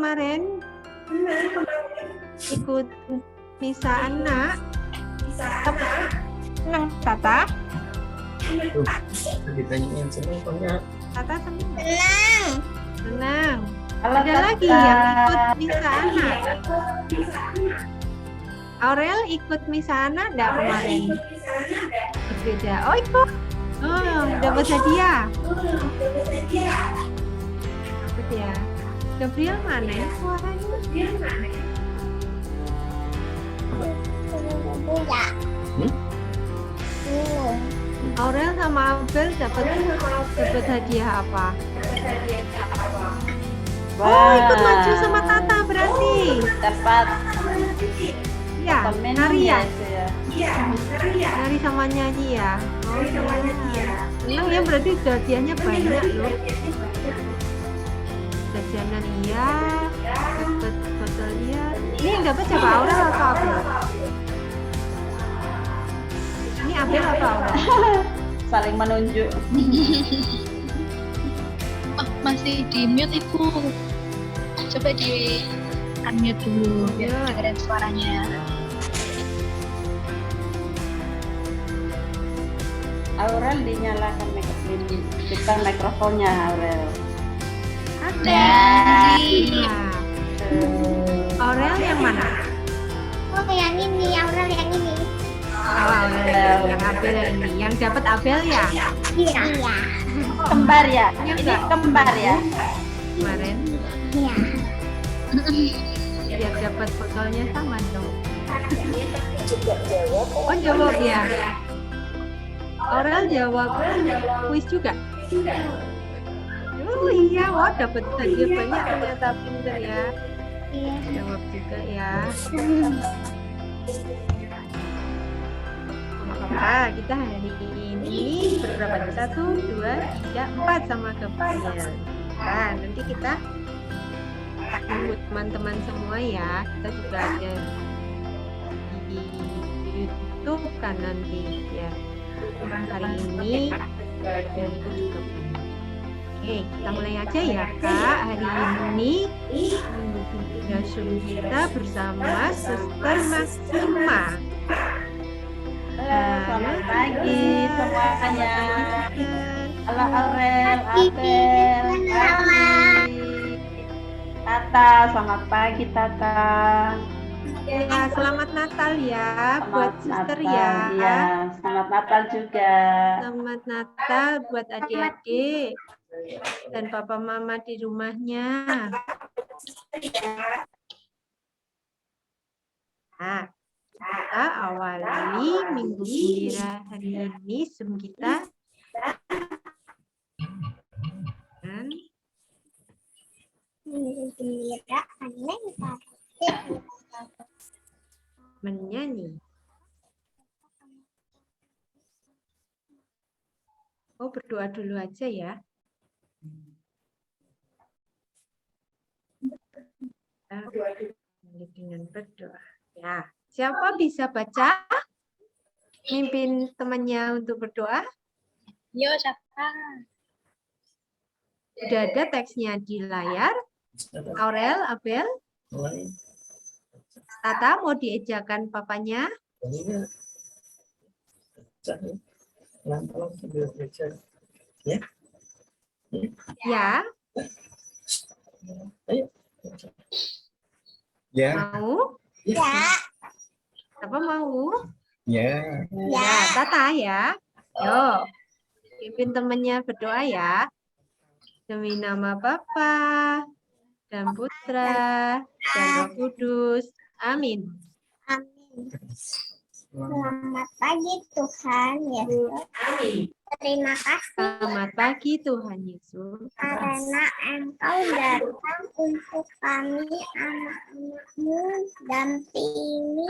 kemarin ikut misa anak? Senang, Tata? Ditanyain senang apa enggak? Tata senang? Senang. Senang. Halo, Ada Tata. lagi yang ikut misa anak? Aurel ikut misa anak enggak kemarin? Berbeda. Oh, ikut. Oh, dapat hadiah. Dapat ya. Gabriel mana ya suaranya? Ya. Aurel sama Abel dapat hadiah apa? Oh, ikut maju sama Tata berarti. Dapat Ya, minum nari ya? itu ya. Nari sama nyanyi ya? Oh, iya. Senang ya, berarti hadiahnya banyak loh. Jajanan iya, dapat botol iya. Ini yang dapat siapa? Aurel atau Abel? Ini Abel atau Aurel? Saling menunjuk. Masih di mute Ibu. Coba di unmute dulu biar dengerin suaranya. Aurel dinyalakan mikrofonnya Aurel. Ada. Iya. Aurel yang mana? Oh, yang ini, Aurel yang ini. Oh, Aurel yang Abel yang ini. Yang dapat Abel ya? Iya. Kembar ya? Iya, Ini enggak? kembar ya? Kemarin Iya. biar dapat botolnya sama dong. Oh, jawab ya. Aurel jawab kuis juga. Oh iya, wah dapat hadiah banyak ternyata, pinter ya. Iya. Jawab juga ya. Apa kita hari ini berapa? 1, 2, 3, 4 sama Gabriel. Nah, nanti kita tunggu teman-teman semua ya. Kita juga ada di YouTube kan nanti ya. Hari ini YouTube juga. Oke, kita mulai aja ya Kak. Hari ini Zoom kita bersama Suster Maksima. Selamat pagi semuanya. Halo Aurel, Abel. Adi, Tata, selamat pagi Tata. Ya, selamat Natal ya buat Suster Natal, ya. Iya, selamat Natal juga. Selamat Natal buat adik-adik dan papa mama di rumahnya. Nah, kita awali minggu gembira hari ini Zoom kita. Dan Gembira, aneh, menyanyi. Oh, berdoa dulu aja ya. Dengan berdoa. Ya, siapa bisa baca? Mimpin temannya untuk berdoa. Yo, siapa? Sudah ada teksnya di layar. Aurel, Abel, Mulai. Tata mau diejakan papanya? Pelan-pelan sambil baca. Ya. Ya, Ayo. Ya. mau? Ya. Apa mau? Ya. Ya, Tata ya. Yo, pimpin temannya berdoa ya. Demi nama Bapa dan Putra dan Roh Kudus. Amin. Amin. Selamat pagi Tuhan Yesus. Terima kasih Selamat pagi Tuhan Yesus. karena Engkau datang untuk kami anak-anak-Mu, dampingi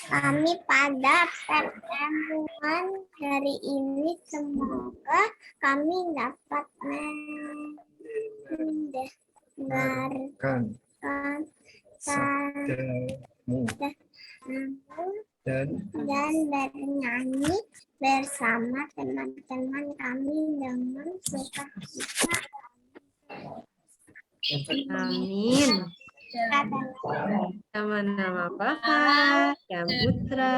kami pada pertemuan hari ini. Semoga kami dapat mendengarkan Kan sabdamu dan bernyanyi bersama teman-teman kami dengan sukacita. Amin. Sama nama Bapa dan Putra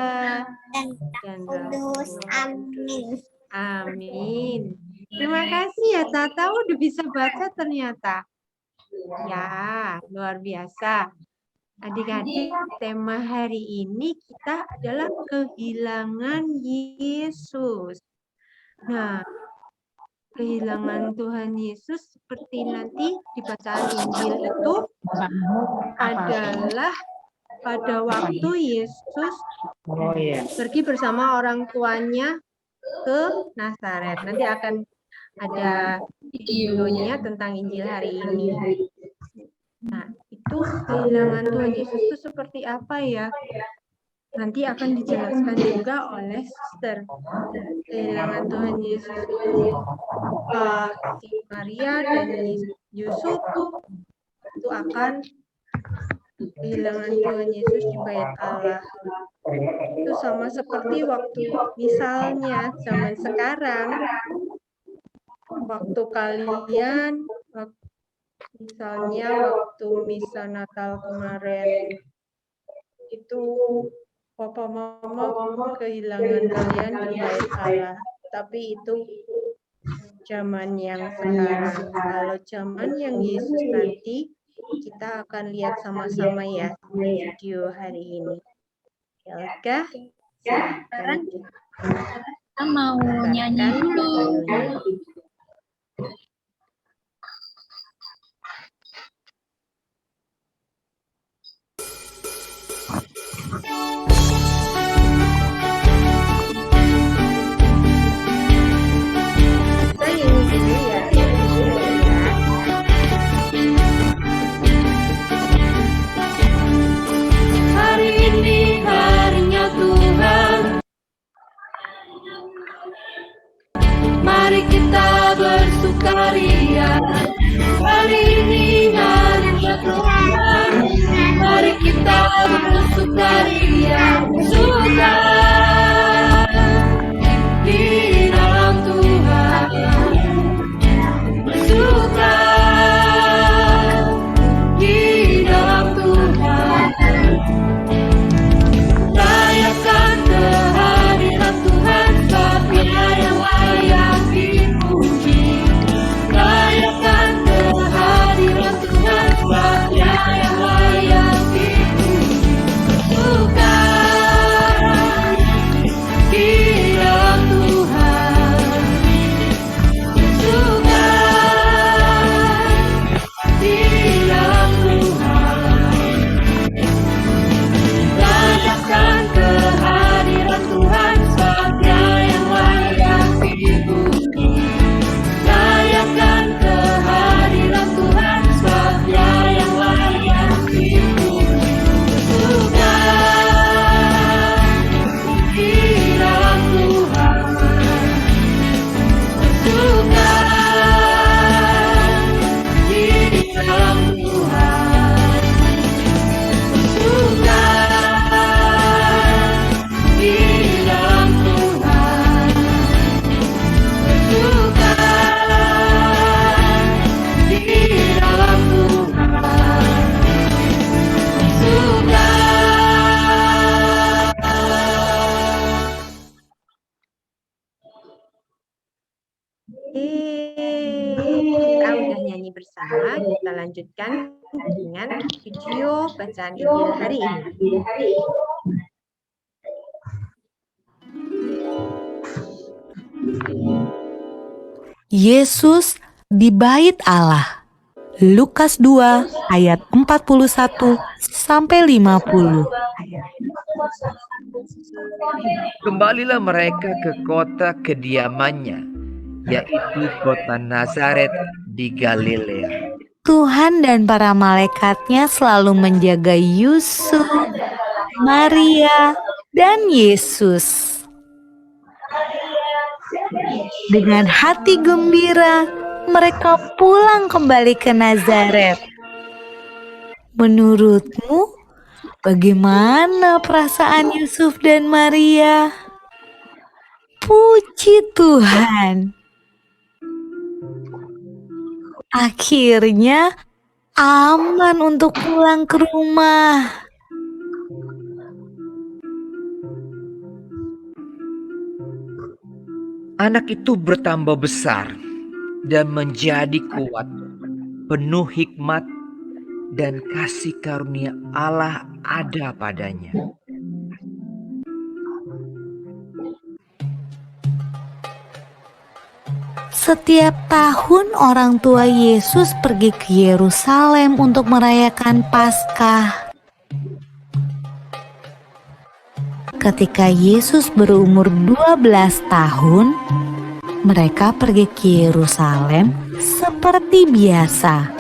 dan dan Kudus. Roh. Amin. Amin. Terima kasih ya Tata, udah bisa baca ternyata. Ya, luar biasa. Adik-adik, tema hari ini kita adalah kehilangan Yesus. Nah, kehilangan Tuhan Yesus seperti nanti di bacaan Injil itu adalah pada waktu Yesus Oh iya. pergi bersama orang tuanya ke Nazaret. Nanti akan ada videonya tentang Injil hari ini. Nah, itu kehilangan Tuhan Yesus itu seperti apa ya? Nanti akan dijelaskan juga oleh Suster. Kehilangan Tuhan Yesus itu si Maria dan Yusuf itu akan kehilangan Tuhan Yesus di bait Allah. Itu sama seperti waktu misalnya zaman sekarang, waktu kalian misalnya waktu misa Natal kemarin itu papa mama kehilangan kalian di bait Allah, tapi itu zaman yang sekarang. Kalau zaman yang Yesus nanti kita akan lihat sama-sama ya di video hari ini. Ya udah, silakan Kita mau nyanyi diputarkan dulu. videonya. Kita nyanyi dulu ya. Hari ini harinya Tuhan. Mari kita bersukaria. Hari ini harinya Tuhan. Mari kita bersukaria. Suka di dalam Tuhan. Suka di dalam Tuhan. Rayakan kehadiran Tuhan, sebab Dia yang layak dipuji. Rayakan kehadiran Tuhan, sebab Dia yang layak dipuji. Suka di dalam Tuhan. Suka di dalam Tuhan. Rayakan kehadiran Tuhan, sebab Dia yang layak dipuji. Rayakan kehadiran Tuhan, sebab Dia yang layak dipuji. Suka di dalam Tuhan. Suka di dalam Tuhan. Suka di dalam Tuhan. Suka di dalam Tuhan. Suka. Kita udah nyanyi bersama, kita lanjutkan dengan video bacaan Injil hari ini. Yesus di bait Allah. Lukas 2 ayat 41 sampai 50. Kembalilah mereka ke kota kediamannya, yaitu kota Nazaret di Galilea. Tuhan dan para malaikatnya selalu menjaga Yusuf, Maria, dan Yesus. Dengan hati gembira, mereka pulang kembali ke Nazaret. Menurutmu, bagaimana perasaan Yusuf dan Maria? Puji Tuhan. Akhirnya, aman untuk pulang ke rumah. Anak itu bertambah besar dan menjadi kuat, penuh hikmat dan kasih karunia Allah ada padanya. Setiap tahun orang tua Yesus pergi ke Yerusalem untuk merayakan Paskah. Ketika Yesus berumur 12 tahun, mereka pergi ke Yerusalem seperti biasa.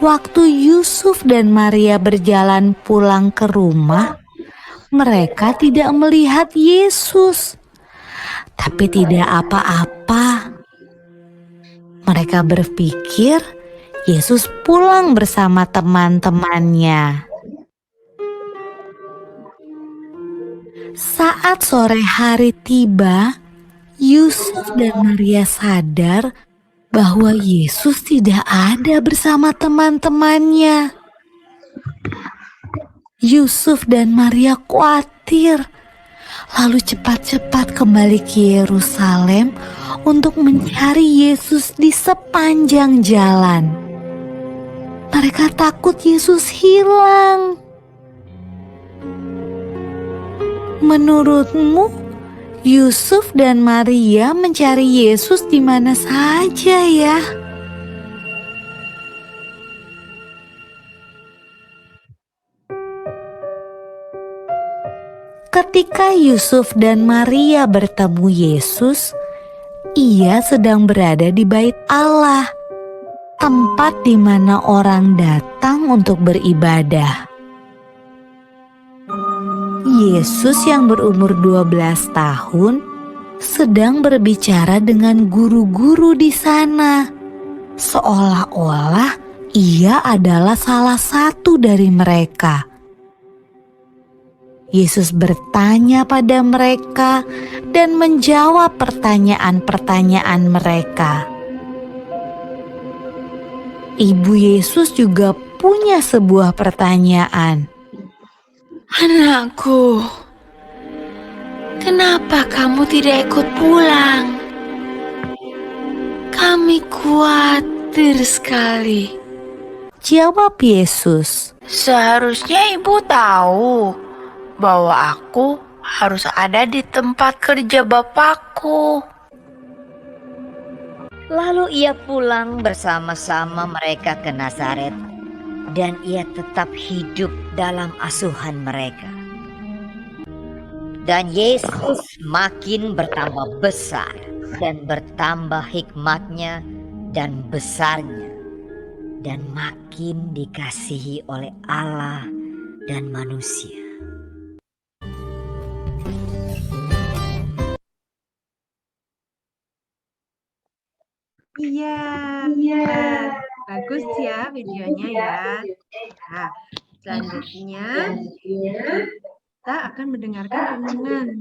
Waktu Yusuf dan Maria berjalan pulang ke rumah, mereka tidak melihat Yesus. Tapi tidak apa-apa. Mereka berpikir Yesus pulang bersama teman-temannya. Saat sore hari tiba, Yusuf dan Maria sadar bahwa Yesus tidak ada bersama teman-temannya. Yusuf dan Maria khawatir, lalu cepat-cepat kembali ke Yerusalem untuk mencari Yesus di sepanjang jalan. Mereka takut Yesus hilang. Menurutmu, Yusuf dan Maria mencari Yesus di mana saja ya? Ketika Yusuf dan Maria bertemu Yesus, ia sedang berada di Bait Allah, tempat di mana orang datang untuk beribadah. Yesus yang berumur 12 tahun sedang berbicara dengan guru-guru di sana, seolah-olah ia adalah salah satu dari mereka. Yesus bertanya pada mereka dan menjawab pertanyaan-pertanyaan mereka. Ibu Yesus juga punya sebuah pertanyaan. Anakku, kenapa kamu tidak ikut pulang? Kami khawatir sekali. Jawab Yesus. Seharusnya ibu tahu bahwa aku harus ada di tempat kerja Bapakku. Lalu ia pulang bersama-sama mereka ke Nazaret, dan ia tetap hidup dalam asuhan mereka. Dan Yesus makin bertambah besar dan bertambah hikmatnya dan besarnya, dan makin dikasihi oleh Allah dan manusia. Iya. Bagus ya videonya ya. Nah, selanjutnya kita akan mendengarkan renungan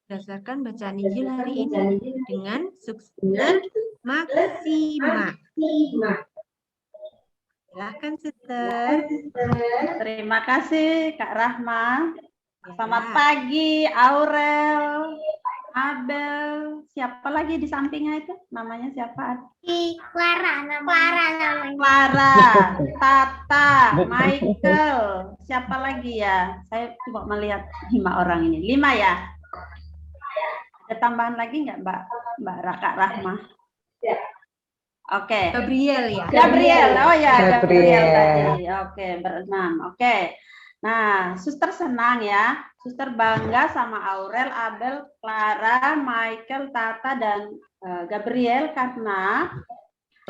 berdasarkan bacaan Injil hari ini dengan susunan Maksima. Silakan Suster. Terima kasih Kak Rahma. Selamat pagi Aurel, Abel. Siapa lagi di sampingnya itu? Namanya siapa? Clara namanya. Clara, Tata, Michael. Siapa lagi ya? Saya coba melihat 5 orang ini. 5 ya? Ada tambahan lagi nggak Mbak Kak Rahma? Oke. Gabriel ya. Gabriel. Oh ya, Gabriel tadi. Oke, berenam. Oke. Nah, Suster senang ya. Suster bangga sama Aurel, Abel, Clara, Michael, Tata, dan Gabriel karena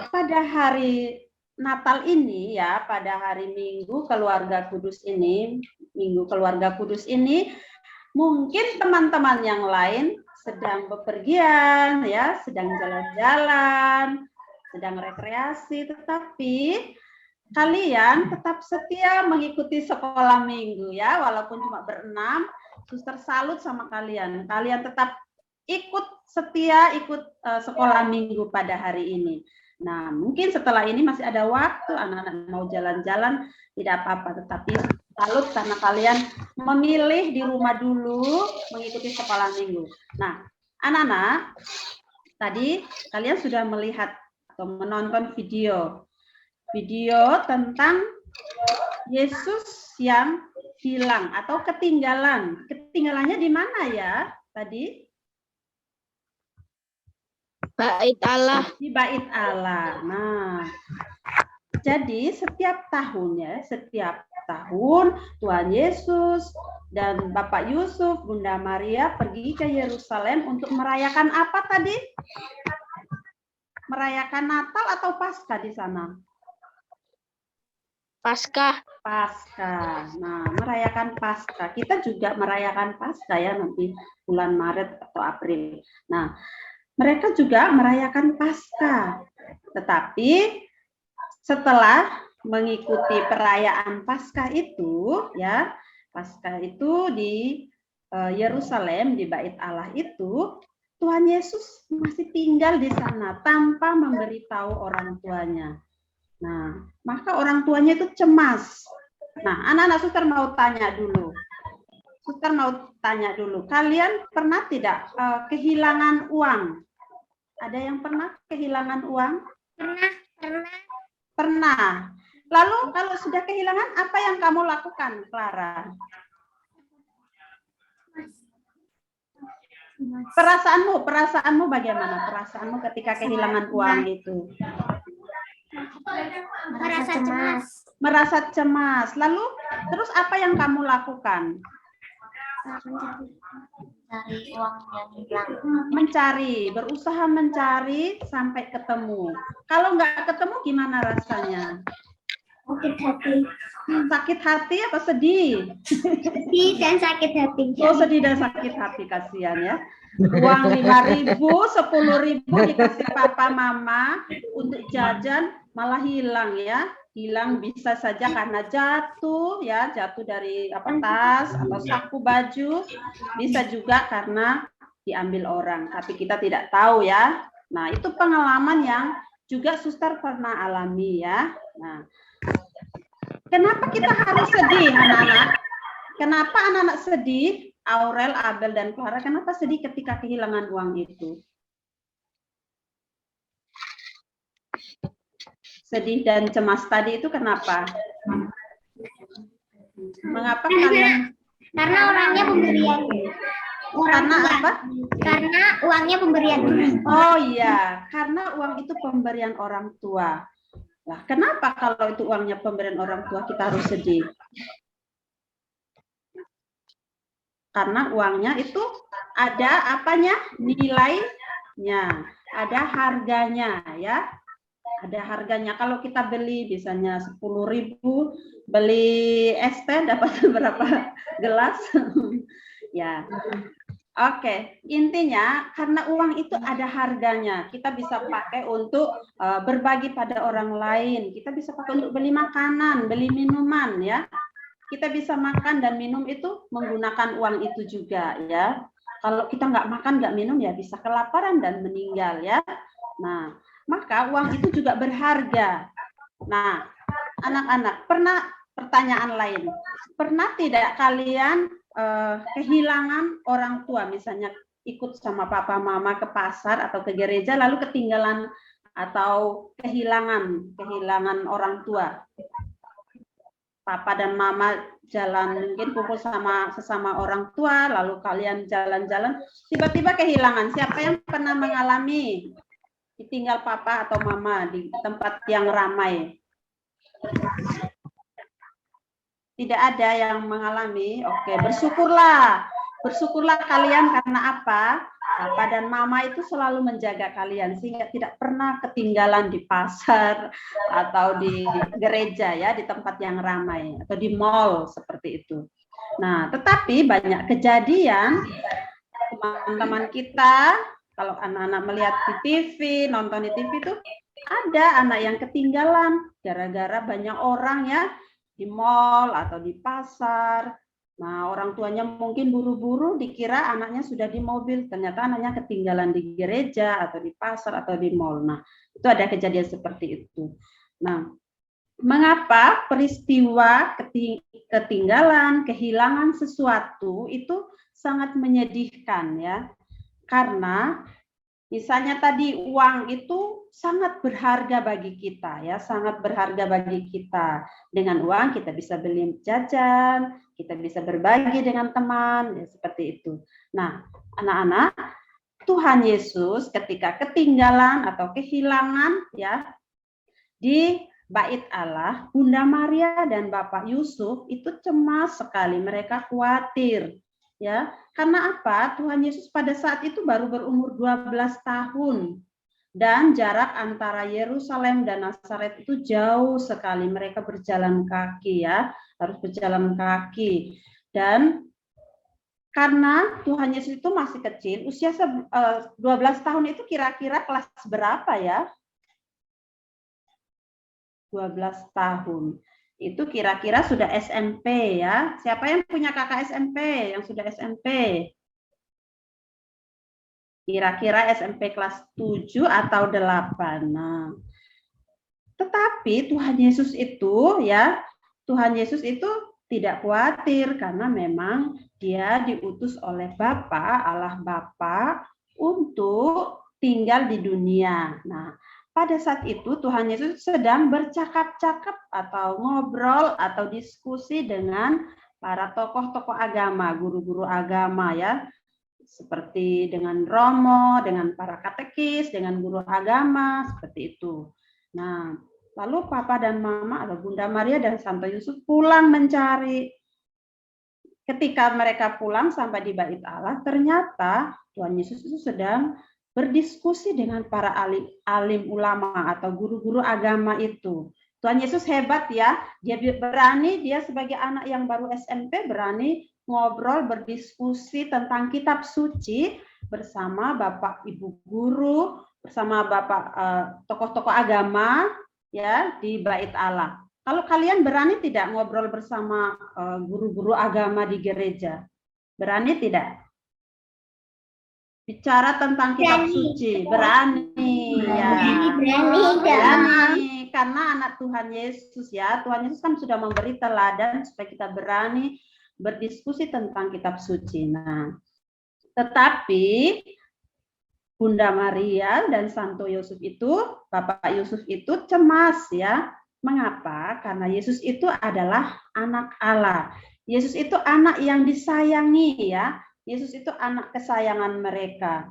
pada hari Natal ini ya, pada hari Minggu Keluarga Kudus ini, mungkin teman-teman yang lain sedang bepergian ya, sedang jalan-jalan, sedang rekreasi, tetapi kalian tetap setia mengikuti sekolah minggu ya, walaupun cuma berenam. Suster salut sama kalian. Kalian tetap setia ikut sekolah minggu pada hari ini. Nah, mungkin setelah ini masih ada waktu anak-anak mau jalan-jalan, tidak apa-apa, tetapi salut karena kalian memilih di rumah dulu mengikuti sekolah minggu. Nah, anak-anak, tadi kalian sudah melihat atau menonton video tentang Yesus yang hilang atau ketinggalan. Ketinggalannya di mana ya tadi? Bait Allah. Di bait Allah. Nah, jadi setiap tahun Tuhan Yesus dan Bapak Yusuf, Bunda Maria pergi ke Yerusalem untuk merayakan apa tadi? Merayakan Natal atau Paskah di sana? Paskah. Paskah. Nah, merayakan Paskah. Kita juga merayakan Paskah ya nanti bulan Maret atau April. Nah, mereka juga merayakan Paskah. Tetapi setelah mengikuti perayaan Paskah itu, ya, Paskah itu di Yerusalem, di Bait Allah itu, Tuhan Yesus masih tinggal di sana tanpa memberitahu orang tuanya. Nah, maka orang tuanya itu cemas. Nah, anak-anak suster mau tanya dulu. Kalian pernah tidak kehilangan uang? Ada yang pernah kehilangan uang? Pernah. Lalu kalau sudah kehilangan, apa yang kamu lakukan, Clara? Perasaanmu bagaimana? Perasaanmu ketika kehilangan uang itu? Merasa cemas. Lalu terus apa yang kamu lakukan? Berusaha mencari sampai ketemu. Kalau nggak ketemu gimana rasanya? Sakit hati apa sedih? Sedih dan sakit hati. Oh, sedih dan sakit hati, kasihan ya. Uang 5.000, 10.000 dikasih papa mama untuk jajan malah hilang ya. Hilang bisa saja karena jatuh ya, jatuh dari tas atau saku baju, bisa juga karena diambil orang, tapi kita tidak tahu ya. Nah, itu pengalaman yang juga suster pernah alami ya. Nah, kenapa kita harus sedih, anak-anak? Kenapa anak-anak sedih? Aurel, Abel, dan Clara, kenapa sedih ketika kehilangan uang itu? Sedih dan cemas tadi itu kenapa? Mengapa kalian? Karena orangnya pemberian. Karena apa? Karena uangnya pemberian. Oh iya, karena uang itu pemberian orang tua. Nah, kenapa kalau itu uangnya pemberian orang tua kita harus sedih? Karena uangnya itu ada apanya? Nilainya, ada harganya ya. Ada harganya. Kalau kita beli misalnya 10.000, beli es teh dapat berapa gelas? Ya. Oke, intinya karena uang itu ada harganya. Kita bisa pakai untuk berbagi pada orang lain. Kita bisa pakai untuk beli makanan, beli minuman ya. Kita bisa makan dan minum itu menggunakan uang itu juga ya. Kalau kita nggak makan, nggak minum ya bisa kelaparan dan meninggal ya. Nah, maka uang itu juga berharga. Nah, anak-anak, pertanyaan lain. Pernah tidak kalian kehilangan orang tua, misalnya ikut sama papa mama ke pasar atau ke gereja, lalu ketinggalan atau kehilangan orang tua? Papa dan mama jalan, mungkin kumpul sama sesama orang tua, lalu kalian jalan-jalan, tiba-tiba kehilangan. Siapa yang pernah mengalami ditinggal papa atau mama di tempat yang ramai? Tidak ada yang mengalami. Oke, bersyukurlah. Bersyukurlah kalian karena apa? Papa dan mama itu selalu menjaga kalian sehingga tidak pernah ketinggalan di pasar atau di gereja ya, di tempat yang ramai atau di mall seperti itu. Nah, tetapi banyak kejadian teman-teman kita kalau anak-anak melihat di TV, nonton di TV itu ada anak yang ketinggalan gara-gara banyak orang ya di mall atau di pasar. Nah, orang tuanya mungkin buru-buru dikira anaknya sudah di mobil, ternyata anaknya ketinggalan di gereja atau di pasar atau di mall. Nah, itu ada kejadian seperti itu. Nah, mengapa peristiwa ketinggalan, kehilangan sesuatu itu sangat menyedihkan ya? Karena misalnya tadi uang itu sangat berharga bagi kita ya, sangat berharga bagi kita. Dengan uang kita bisa beli jajan, kita bisa berbagi dengan teman, ya seperti itu. Nah, anak-anak, Tuhan Yesus ketika ketinggalan atau kehilangan ya di Bait Allah, Bunda Maria dan Bapak Yusuf itu cemas sekali, mereka khawatir. Ya, karena apa? Tuhan Yesus pada saat itu baru berumur 12 tahun. Dan jarak antara Yerusalem dan Nazaret itu jauh sekali. Mereka berjalan kaki ya, harus berjalan kaki. Dan karena Tuhan Yesus itu masih kecil, usia 12 tahun itu kira-kira kelas berapa ya? 12 tahun. Itu kira-kira sudah SMP ya. Siapa yang punya kakak SMP yang sudah SMP? Kira-kira SMP kelas 7 atau 8. Nah, tetapi Tuhan Yesus itu ya, Tuhan Yesus itu tidak khawatir karena memang dia diutus oleh Bapa, Allah Bapa untuk tinggal di dunia. Nah, pada saat itu Tuhan Yesus sedang bercakap-cakap atau ngobrol atau diskusi dengan para tokoh-tokoh agama, guru-guru agama ya. Seperti dengan Romo, dengan para katekis, dengan guru agama, seperti itu. Nah, lalu Papa dan Mama atau Bunda Maria dan Santo Yusuf pulang mencari. Ketika mereka pulang sampai di Bait Allah, ternyata Tuhan Yesus itu sedang berdiskusi dengan para alim ulama atau guru-guru agama itu. Tuhan Yesus hebat ya, dia berani, dia sebagai anak yang baru SMP berani ngobrol, berdiskusi tentang kitab suci bersama Bapak Ibu guru, bersama Bapak tokoh-tokoh agama ya di Bait Allah. Kalau kalian berani tidak ngobrol bersama guru-guru agama di gereja? Berani tidak? Bicara tentang kitab suci, berani ya. Berani karena anak Tuhan Yesus ya. Tuhan Yesus kan sudah memberi teladan supaya kita berani berdiskusi tentang kitab suci. Nah, tetapi Bunda Maria dan Santo Yusuf itu, Bapak Yusuf itu cemas ya. Mengapa? Karena Yesus itu adalah anak Allah. Yesus itu anak yang disayangi ya. Yesus itu anak kesayangan mereka.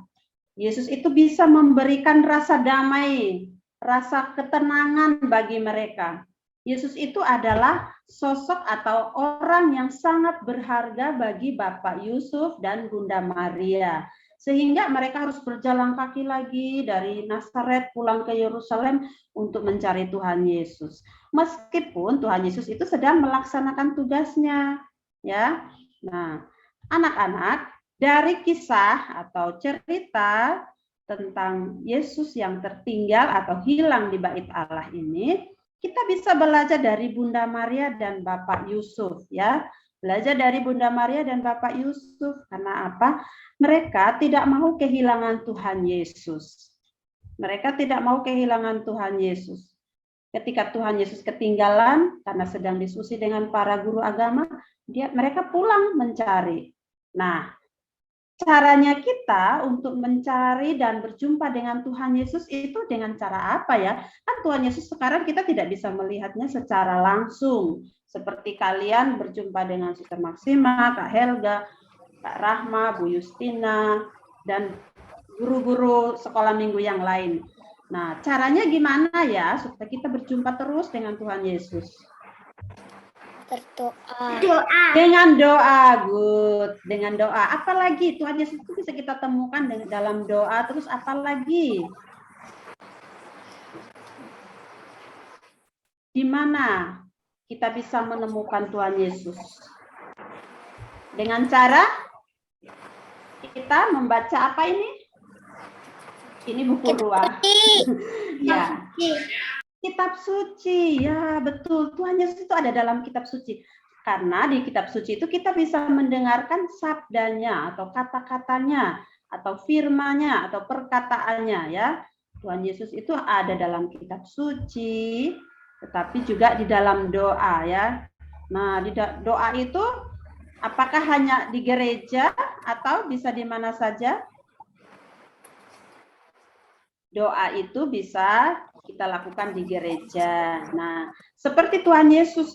Yesus itu bisa memberikan rasa damai, rasa ketenangan bagi mereka. Yesus itu adalah sosok atau orang yang sangat berharga bagi Bapak Yusuf dan Bunda Maria. Sehingga mereka harus berjalan kaki lagi dari Nazaret pulang ke Yerusalem untuk mencari Tuhan Yesus. Meskipun Tuhan Yesus itu sedang melaksanakan tugasnya, ya. Nah, anak-anak, dari kisah atau cerita tentang Yesus yang tertinggal atau hilang di Bait Allah ini, kita bisa belajar dari Bunda Maria dan Bapak Yusuf ya. Belajar dari Bunda Maria dan Bapak Yusuf karena apa? Mereka tidak mau kehilangan Tuhan Yesus. Mereka tidak mau kehilangan Tuhan Yesus. Ketika Tuhan Yesus ketinggalan karena sedang diskusi dengan para guru agama, mereka pulang mencari. Nah, caranya kita untuk mencari dan berjumpa dengan Tuhan Yesus itu dengan cara apa ya? Kan Tuhan Yesus sekarang kita tidak bisa melihatnya secara langsung. Seperti kalian berjumpa dengan Suster Maksima, Kak Helga, Kak Rahma, Bu Justina, dan guru-guru sekolah minggu yang lain. Nah, caranya gimana ya supaya kita berjumpa terus dengan Tuhan Yesus? Berdoa. Dengan doa, good. Dengan doa. Apalagi Tuhan Yesus itu bisa kita temukan dalam doa. Terus apalagi? Di mana kita bisa menemukan Tuhan Yesus? Dengan cara kita membaca apa ini? Ini buku ruang. Ya. Kitab suci, ya betul. Tuhan Yesus itu ada dalam kitab suci. Karena di kitab suci itu kita bisa mendengarkan sabdanya atau kata-katanya atau firman-Nya atau perkataannya ya. Tuhan Yesus itu ada dalam kitab suci, tetapi juga di dalam doa ya. Nah, di doa itu apakah hanya di gereja atau bisa di mana saja? Doa itu bisa kita lakukan di gereja. Nah, seperti Tuhan Yesus,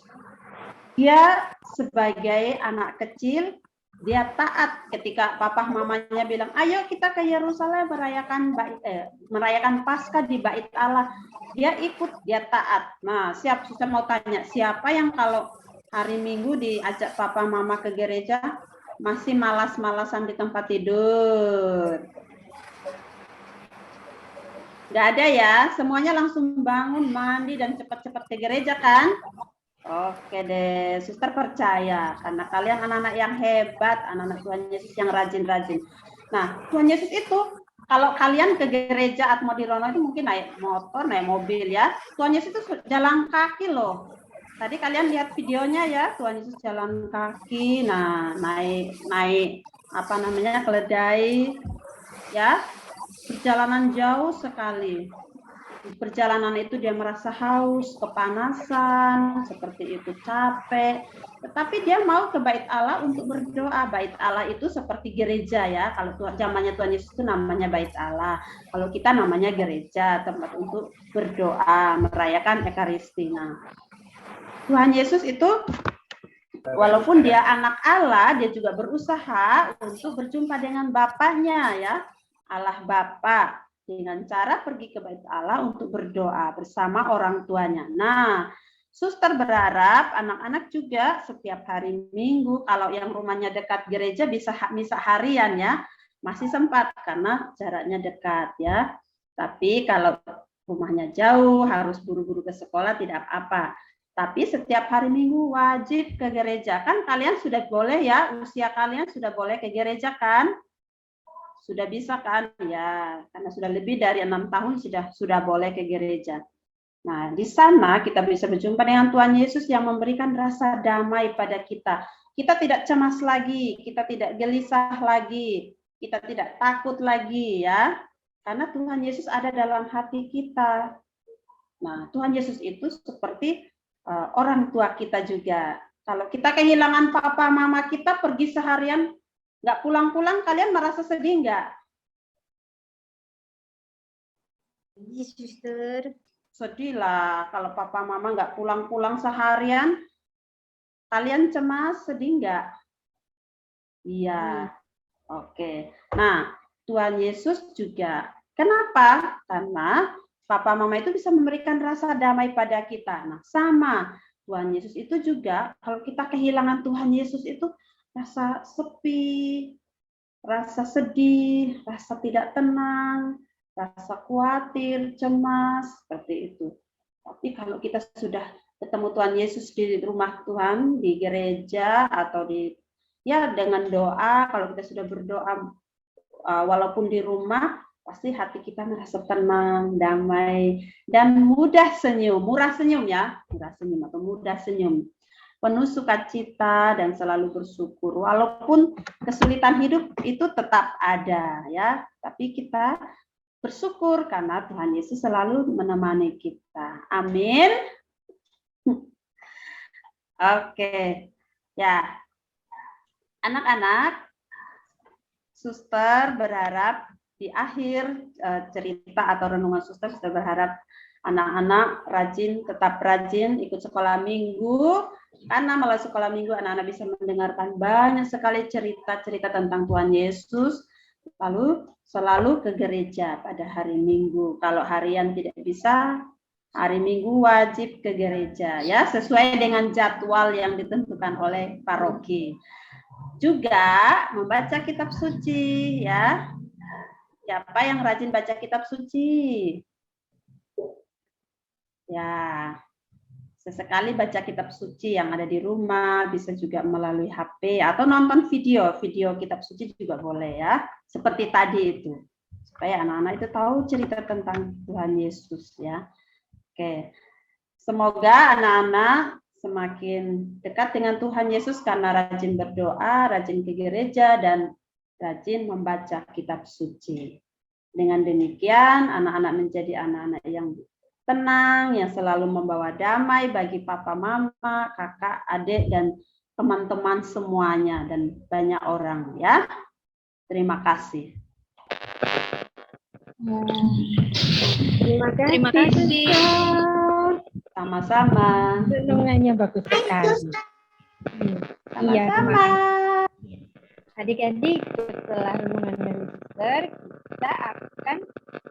dia sebagai anak kecil, dia taat ketika papa mamanya bilang, ayo kita ke Yerusalem merayakan Paskah di Bait Allah. Dia ikut, dia taat. Nah, saya mau tanya, siapa yang kalau hari Minggu diajak papa mama ke gereja masih malas-malasan di tempat tidur? Nggak ada ya, semuanya langsung bangun, mandi, dan cepat-cepat ke gereja kan? Oke deh, suster percaya, karena kalian anak-anak yang hebat, anak-anak Tuhan Yesus yang rajin-rajin. Nah, Tuhan Yesus itu, kalau kalian ke gereja atau mau di Rono itu mungkin naik motor, naik mobil ya. Tuhan Yesus itu jalan kaki loh. Tadi kalian lihat videonya ya, Tuhan Yesus jalan kaki, nah naik apa namanya, keledai, ya. Perjalanan jauh sekali. Di perjalanan itu dia merasa haus, kepanasan, seperti itu, capek. Tetapi dia mau ke Bait Allah untuk berdoa. Bait Allah itu seperti gereja ya. Kalau zamannya Tuhan Yesus itu namanya Bait Allah. Kalau kita namanya gereja, tempat untuk berdoa, merayakan Ekaristi. Nah, Tuhan Yesus itu walaupun dia anak Allah, dia juga berusaha untuk berjumpa dengan Bapaknya ya. Allah Bapa dengan cara pergi ke Bait Allah untuk berdoa bersama orang tuanya. Nah, suster berharap anak-anak juga setiap hari Minggu, kalau yang rumahnya dekat gereja bisa misa harian ya, masih sempat karena jaraknya dekat ya. Tapi kalau rumahnya jauh, harus buru-buru ke sekolah, tidak apa-apa. Tapi setiap hari Minggu wajib ke gereja. Kan kalian sudah boleh ya, usia kalian sudah boleh ke gereja kan? Sudah bisa kan? Ya, karena sudah lebih dari 6 tahun sudah boleh ke gereja. Nah, di sana kita bisa berjumpa dengan Tuhan Yesus yang memberikan rasa damai pada kita. Kita tidak cemas lagi, kita tidak gelisah lagi, kita tidak takut lagi ya. Karena Tuhan Yesus ada dalam hati kita. Nah, Tuhan Yesus itu seperti orang tua kita juga. Kalau kita kehilangan papa mama kita pergi seharian nggak pulang-pulang, kalian merasa sedih nggak? Iya, suster. Sedih lah kalau papa mama nggak pulang-pulang seharian. Kalian cemas, sedih nggak? Iya. Oke. Nah, Tuhan Yesus juga. Kenapa? Karena papa mama itu bisa memberikan rasa damai pada kita. Nah, sama. Tuhan Yesus itu juga, kalau kita kehilangan Tuhan Yesus itu, rasa sepi, rasa sedih, rasa tidak tenang, rasa khawatir, cemas, seperti itu. Tapi kalau kita sudah ketemu Tuhan Yesus di rumah Tuhan, di gereja, atau dengan doa, kalau kita sudah berdoa, walaupun di rumah, pasti hati kita merasa tenang, damai, dan mudah senyum, murah senyum ya, murah senyum atau mudah senyum. Penuh sukacita dan selalu bersyukur. Walaupun kesulitan hidup itu tetap ada ya, tapi kita bersyukur karena Tuhan Yesus selalu menemani kita. Amin. Oke. Ya. Anak-anak, suster berharap di akhir cerita atau renungan suster berharap anak-anak tetap rajin ikut sekolah minggu. Karena melalui sekolah minggu anak-anak bisa mendengarkan banyak sekali cerita-cerita tentang Tuhan Yesus, lalu selalu ke gereja pada hari Minggu. Kalau harian tidak bisa, hari Minggu wajib ke gereja ya, sesuai dengan jadwal yang ditentukan oleh paroki. Juga membaca kitab suci ya. Siapa yang rajin baca kitab suci? Ya. Sesekali baca kitab suci yang ada di rumah, bisa juga melalui HP atau nonton video kitab suci juga boleh ya, seperti tadi itu. supaya anak-anak itu tahu cerita tentang Tuhan Yesus ya. Oke. Semoga anak-anak semakin dekat dengan Tuhan Yesus karena rajin berdoa, rajin ke gereja, dan rajin membaca kitab suci. Dengan demikian, anak-anak menjadi anak-anak yang tenang, yang selalu membawa damai bagi papa, mama, kakak, adik, dan teman-teman semuanya, dan banyak orang ya. Terima kasih. Terima kasih. Sama-sama. Renungannya bagus sekali. Iya, terima Sama-sama. kasih. Adik-adik, setelah renungan dari suster, kita akan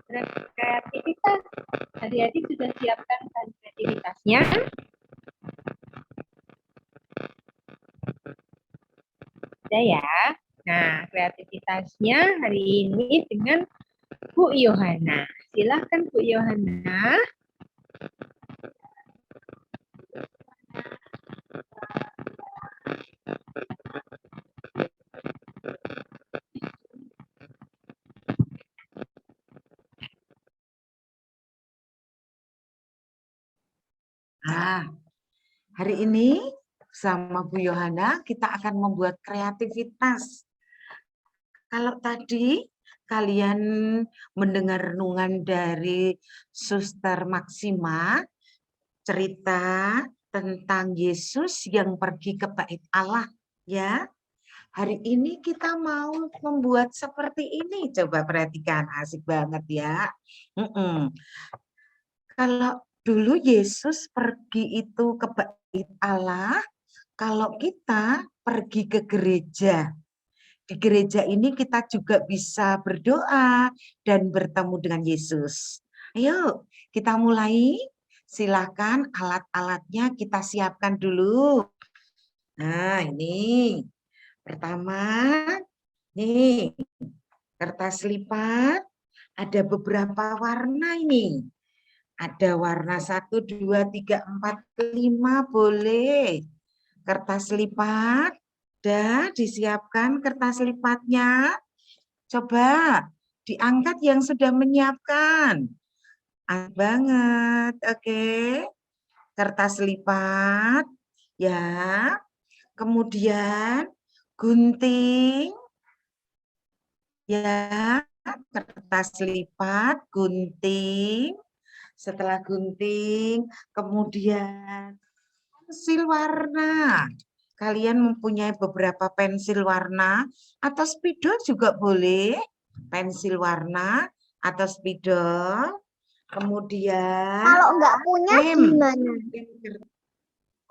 berkreativitas. Adik-adik sudah siapkan kreativitasnya? Sudah ya. Nah, kreativitasnya hari ini dengan Bu Yohana. Silahkan Bu Yohana. Nah, hari ini sama Bu Yohana kita akan membuat kreativitas. Kalau tadi kalian mendengar renungan dari Suster Maksima, cerita tentang Yesus yang pergi ke Bait Allah, ya. Hari ini kita mau membuat seperti ini. Coba perhatikan, asik banget ya. Kalau dulu Yesus pergi itu ke Bait Allah, kalau kita pergi ke gereja. Di gereja ini kita juga bisa berdoa dan bertemu dengan Yesus. Ayo, kita mulai. Silakan alat-alatnya kita siapkan dulu. Nah, ini. Pertama, nih, kertas lipat. Ada beberapa warna ini. Ada warna 1, 2, 3, 4, 5, boleh. Kertas lipat. Sudah disiapkan kertas lipatnya. Coba diangkat yang sudah menyiapkan. Asik banget. Oke. Kertas lipat. Ya. Kemudian gunting. Ya. Kertas lipat, gunting. Setelah gunting, kemudian pensil warna. Kalian mempunyai beberapa pensil warna atau spidol juga boleh. Pensil warna atau spidol. Kemudian Kalau nggak punya gimana?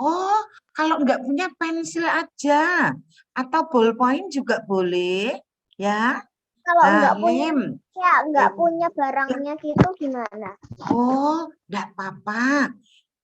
Oh, kalau nggak punya pensil aja atau ballpoint juga boleh, ya. Kalau nggak punya, lem. ya nggak punya barangnya gitu gimana? Oh, nggak apa-apa.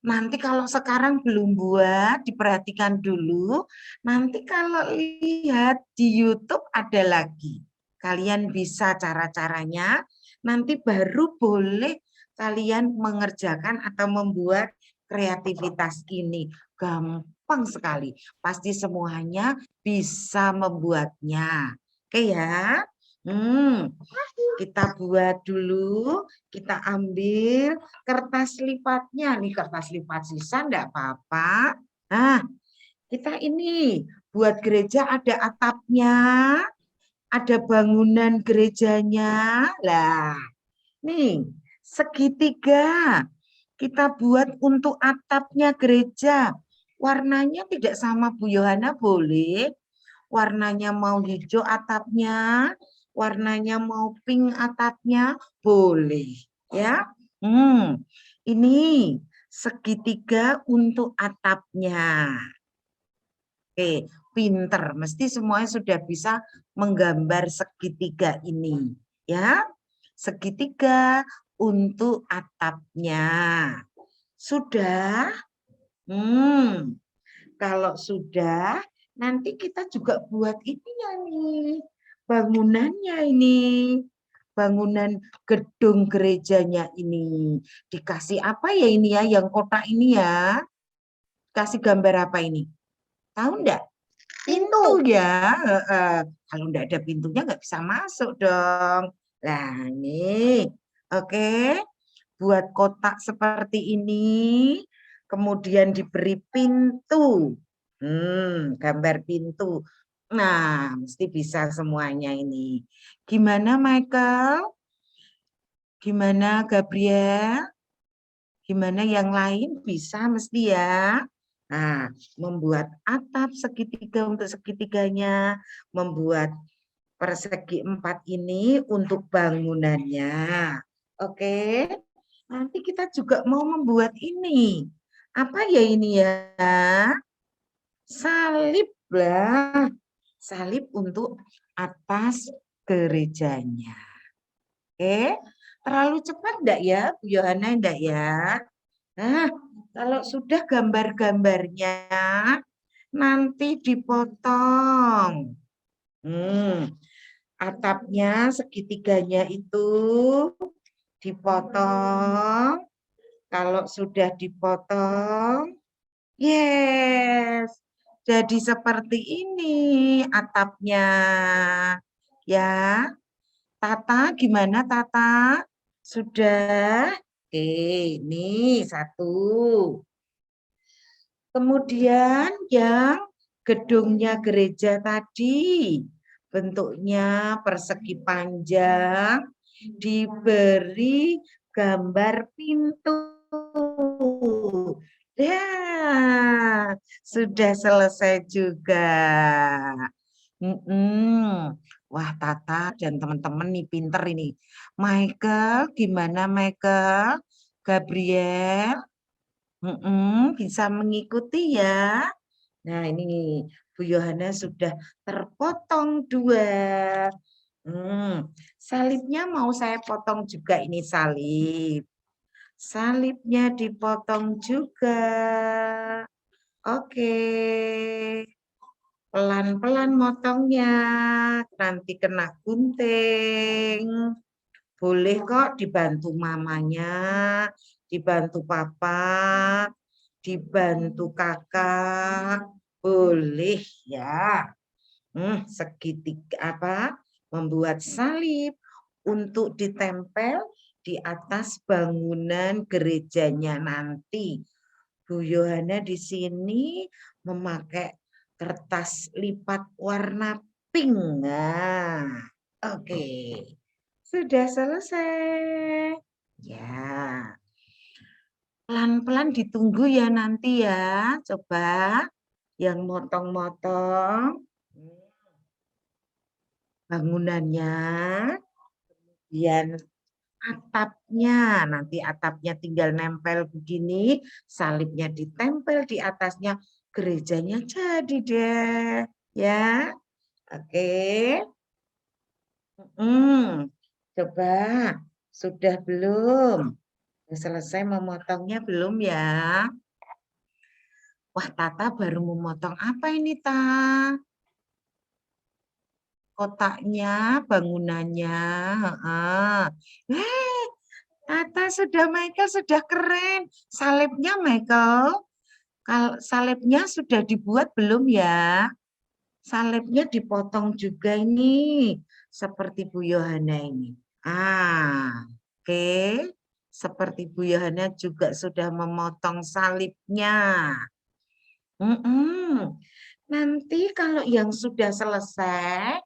Nanti kalau sekarang belum buat, diperhatikan dulu. Nanti kalau lihat di YouTube ada lagi. Kalian bisa cara-caranya. Nanti baru boleh kalian mengerjakan atau membuat kreativitas ini. Gampang sekali. Pasti semuanya bisa membuatnya. Oke ya. Kita buat dulu, kita ambil kertas lipatnya. Nih kertas lipat sisa enggak apa-apa. Nah, kita ini buat gereja ada atapnya, ada bangunan gerejanya. Lah, nih segitiga. Kita buat untuk atapnya gereja. Warnanya tidak sama Bu Yohana boleh. Warnanya mau hijau atapnya, warnanya mau pink atapnya, boleh ya. Ini segitiga untuk atapnya. Oke, pinter. Mesti semuanya sudah bisa menggambar segitiga ini ya. Segitiga untuk atapnya. Sudah? Kalau sudah, nanti kita juga buat ininya nih. Bangunannya ini, bangunan gedung gerejanya ini. Dikasih apa ya ini ya, yang kotak ini ya? Kasih gambar apa ini? Tahu enggak? Pintu ya. Kalau enggak ada pintunya nggak bisa masuk dong. Nah, ini. Oke. Buat kotak seperti ini. Kemudian diberi pintu. Gambar pintu. Nah, mesti bisa semuanya ini. Gimana Michael? Gimana Gabriel? Gimana yang lain bisa mesti ya? Nah, membuat atap segitiga untuk segitiganya, membuat persegi 4 ini untuk bangunannya. Oke. Nanti kita juga mau membuat ini. Apa ya ini ya? Salib lah. Salib untuk atas gerejanya. Oke. Terlalu cepat enggak ya, Bu Yohana, enggak ya? Nah, kalau sudah gambar-gambarnya nanti dipotong. Atapnya segitiganya itu dipotong. Kalau sudah dipotong, yes, jadi seperti ini atapnya. Ya, Tata gimana Tata? Sudah? Oke, ini satu. Kemudian yang gedungnya gereja tadi, bentuknya persegi panjang, diberi gambar pintu. Ya, sudah selesai juga. Wah, Tata dan teman-teman nih pinter ini. Michael, gimana Michael? Gabriel? Bisa mengikuti ya. Nah, ini Bu Yohana sudah terpotong 2. Salibnya mau saya potong juga ini salib. Salibnya dipotong juga. Oke. Pelan-pelan motongnya. Nanti kena gunting. Boleh kok dibantu mamanya, dibantu papa, dibantu kakak. Boleh ya. Segitiga membuat salib untuk ditempel di atas bangunan gerejanya nanti. Bu Yohana di sini memakai kertas lipat warna pink. Nah, oke. Sudah selesai. Ya. Pelan-pelan ditunggu ya nanti ya. Coba yang motong-motong bangunannya, kemudian atapnya, nanti atapnya tinggal nempel begini, salibnya ditempel di atasnya, gerejanya jadi deh, ya. Oke. Coba, sudah belum? Selesai memotongnya belum ya? Wah, Tata baru memotong apa ini, Ta? Kotaknya, bangunannya. Tata sudah, Michael sudah keren. Salibnya, Michael. Kalau salibnya sudah dibuat belum ya? Salibnya dipotong juga ini. Seperti Bu Yohana ini. Oke. Seperti Bu Yohana juga sudah memotong salibnya. Nanti kalau yang sudah selesai,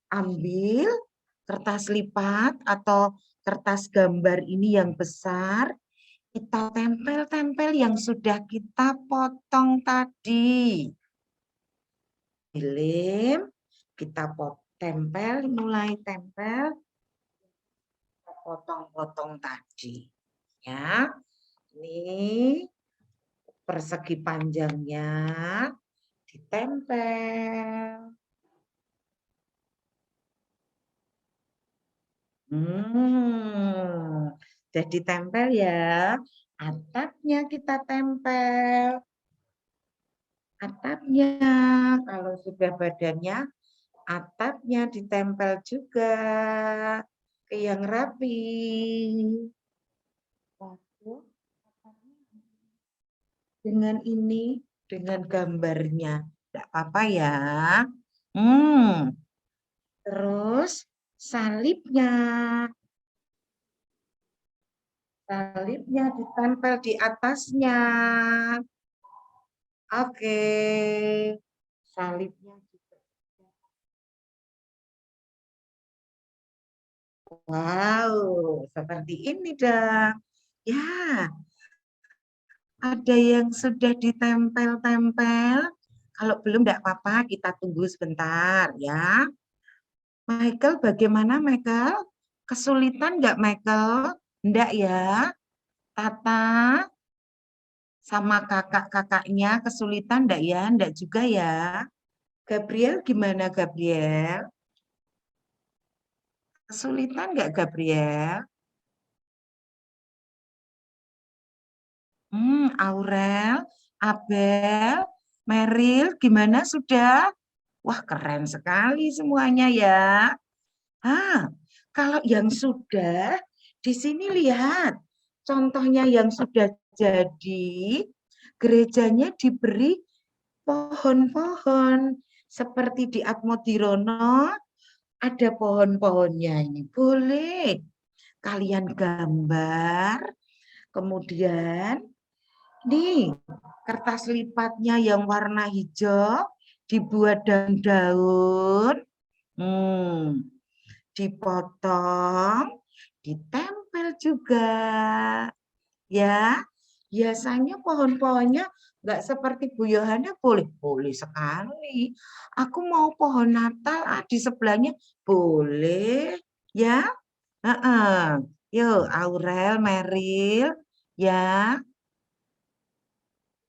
ambil kertas lipat atau kertas gambar ini yang besar, kita tempel-tempel yang sudah kita potong tadi. Lem, kita tempel, mulai tempel, potong-potong tadi. Ya, ini persegi panjangnya ditempel. Jadi tempel ya. Atapnya kita tempel. Atapnya, kalau sudah badannya, atapnya ditempel juga ke yang rapi. Dengan ini, dengan gambarnya. Tidak apa-apa ya. Terus salibnya. Salibnya ditempel di atasnya. Oke. Salibnya juga. Wow, seperti ini dah. Ya, ada yang sudah ditempel-tempel. Kalau belum tidak apa-apa, kita tunggu sebentar ya. Michael, bagaimana Michael? Kesulitan nggak Michael? Enggak ya. Tata sama kakak-kakaknya kesulitan enggak ya? Enggak juga ya. Gabriel gimana Gabriel? Kesulitan enggak Gabriel? Aurel, Abel, Meril gimana sudah? Wah, keren sekali semuanya ya. Kalau yang sudah, di sini lihat. Contohnya yang sudah jadi, gerejanya diberi pohon-pohon. Seperti di Atmodirono, ada pohon-pohonnya ini. Boleh kalian gambar. Kemudian, nih, kertas lipatnya yang warna hijau, dibuat daun-daun. Dipotong, ditempel juga. Ya, biasanya pohon-pohonnya nggak seperti Bu Yohana, boleh sekali. Aku mau pohon Natal di sebelahnya, boleh ya. Yuk, Aurel, Meril, ya.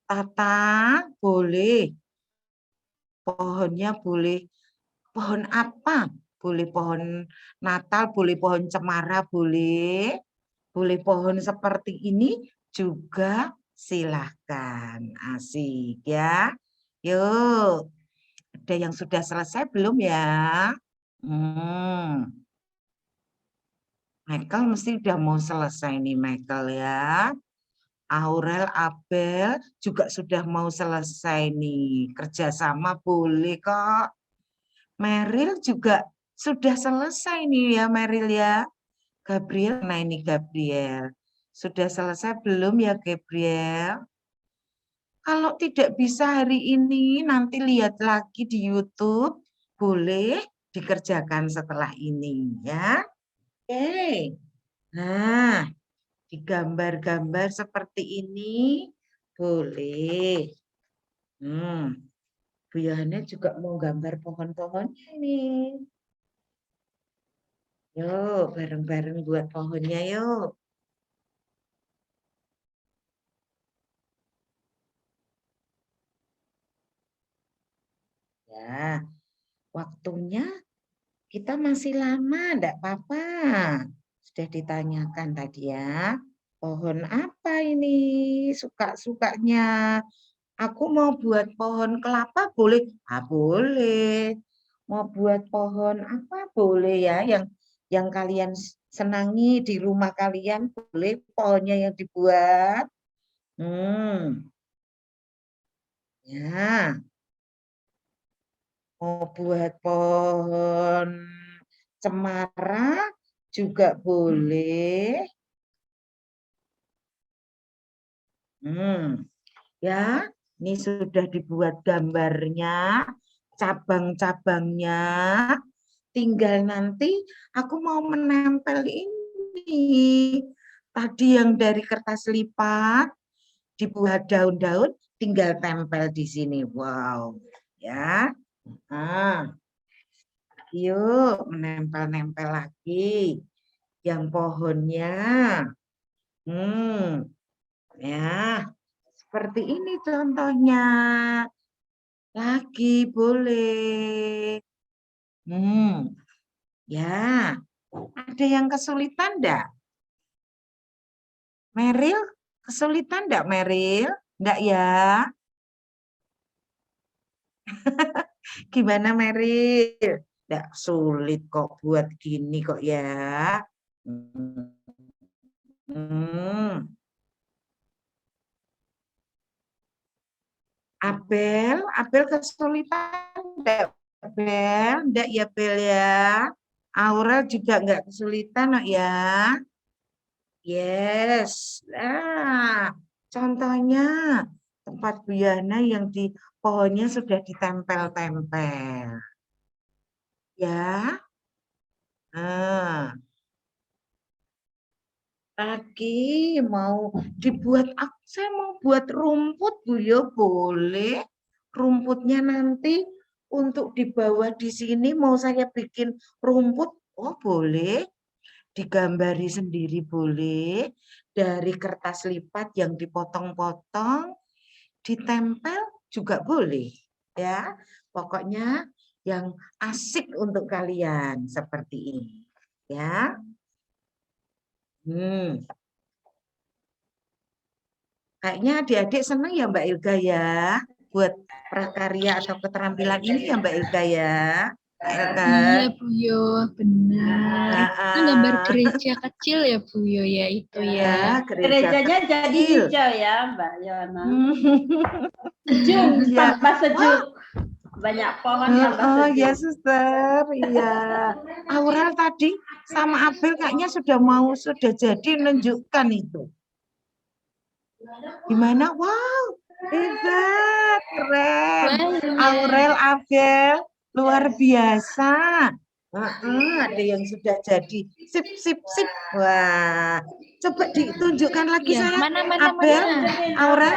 Tata, boleh. Pohonnya boleh. Pohon apa? Boleh pohon Natal, boleh pohon cemara, boleh. Boleh pohon seperti ini juga silahkan. Asik ya. Yuk. Ada yang sudah selesai belum ya? Michael mesti udah mau selesai nih Michael ya. Aurel, Abel juga sudah mau selesai nih. Kerjasama boleh kok. Meril juga sudah selesai nih ya Meril ya. Gabriel, nah ini Gabriel. Sudah selesai belum ya Gabriel? Kalau tidak bisa hari ini, nanti lihat lagi di YouTube. Boleh dikerjakan setelah ini ya. Oke. Nah, digambar-gambar seperti ini boleh. Bu Yohana juga mau gambar pohon-pohonnya ini. Yuk, bareng-bareng buat pohonnya yuk. Ya, waktunya kita masih lama, enggak apa-apa. Sudah ditanyakan tadi ya. Pohon apa ini? Suka-sukanya. Aku mau buat pohon kelapa boleh? Boleh. Mau buat pohon apa boleh ya? Yang kalian senangi di rumah kalian boleh pohonnya yang dibuat. Ya. Mau buat pohon cemara juga boleh. Ya, ini sudah dibuat gambarnya, cabang-cabangnya. Tinggal nanti aku mau menempel ini. Tadi yang dari kertas lipat, dibuat daun-daun, tinggal tempel di sini. Wow, ya. Yuk, menempel-nempel lagi. Yang pohonnya. Ya, seperti ini contohnya. Lagi boleh. Ya, ada yang kesulitan enggak? Meril, kesulitan enggak Meril? Enggak ya? Gimana Meril? Enggak sulit kok buat gini kok ya. Abel kesulitan enggak? Abel, enggak ya Bel ya? Aurel juga nggak kesulitan nak ya. Yes. Nah, contohnya tempat Bu Yana yang di pohonnya sudah ditempel-tempel. Ya. Nah. Lagi mau dibuat, saya mau buat rumput Bu ya, boleh. Rumputnya nanti untuk di bawah di sini mau saya bikin rumput, oh boleh. Digambari sendiri boleh. Dari kertas lipat yang dipotong-potong, ditempel juga boleh. Ya, pokoknya yang asik untuk kalian seperti ini. Ya. Kayaknya adik-adik senang ya Mbak Ilga ya buat prakarya atau keterampilan ini ya Mbak Ilga ya. Iya Bu Yo, benar. Kan gambar gereja kecil ya Bu Yo ya itu ya. Gerejanya jadi hijau ya Mbak Yona. Sejuk, tambah sejuk. Banyak pohon tambah sejuk. Oh ya suster, iya. Aurel tadi sama Abel kayaknya sudah jadi menunjukkan itu. Gimana? Wow, hebat, keren. Aurel, Abel, luar biasa. Ada yang sudah jadi. Sip, sip, sip. Wah, coba ditunjukkan lagi Ya, saya. mana, Abel, Aurel,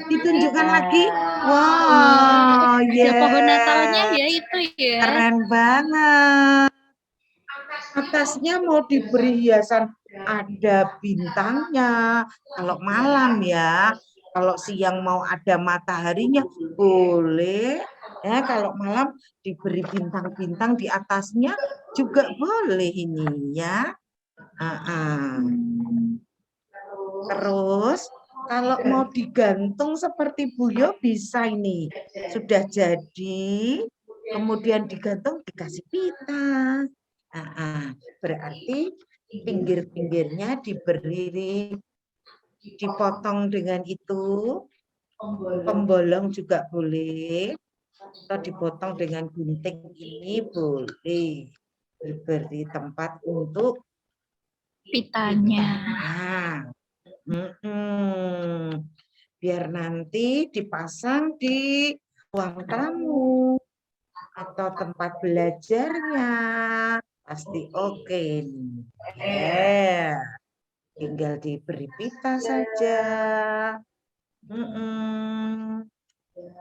ditunjukkan lagi. Wow, Ya pohon Natalnya ya itu ya. keren banget. Atasnya mau diberi hiasan, ada bintangnya. Kalau malam ya, kalau siang mau ada mataharinya boleh. Ya, kalau malam diberi bintang-bintang di atasnya juga boleh ini ya. Terus kalau mau digantung seperti Buyo bisa ini. Sudah jadi, kemudian digantung dikasih pita. Berarti pinggir-pinggirnya dipotong dengan itu, pembolong juga boleh, atau dipotong dengan gunting ini boleh, diberi tempat untuk pitanya. Biar nanti dipasang di ruang tamu atau tempat belajarnya. Pasti oke. Tinggal diberi pita saja.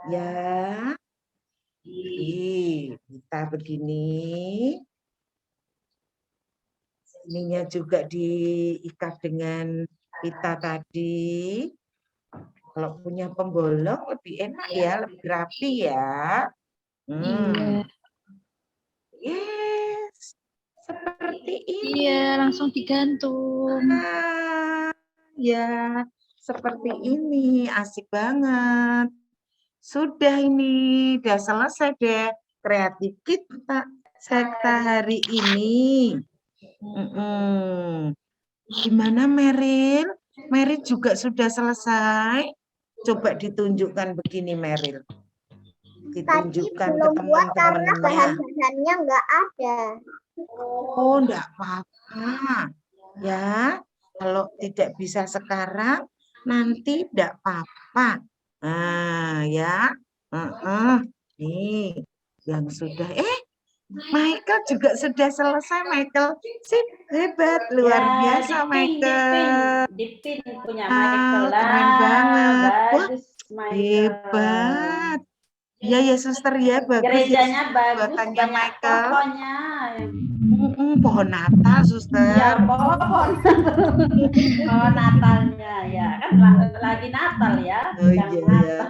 Ya. Pita begini. Ininya juga diikat dengan pita tadi. Kalau punya pembolong lebih enak ya, lebih rapi ya. Yes, seperti ini. Iya, langsung digantung. Ya, seperti ini. Asik banget. Sudah ini, udah selesai deh kreatif kita hari ini. Gimana Meryl? Meryl juga sudah selesai. Coba ditunjukkan begini Meryl. Ditunjukkan ke teman-temannya. Karena bahan-bahannya nggak ada. Oh, enggak apa-apa. Ya, kalau tidak bisa sekarang, nanti enggak apa-apa. Nah, ya. Nih, yang sudah. Michael juga sudah selesai, Michael. Sip, hebat, luar biasa, Michael. Dipin punya Michael. Keren banget. Bagus, Michael. Hebat. Iya ya suster ya, bagus. Gerejanya ya, bagus, buatannya banyak Michael. pohonnya. Pohon Natal, suster. Ya, pohon Natalnya ya, kan lagi Natal ya. Oh iya.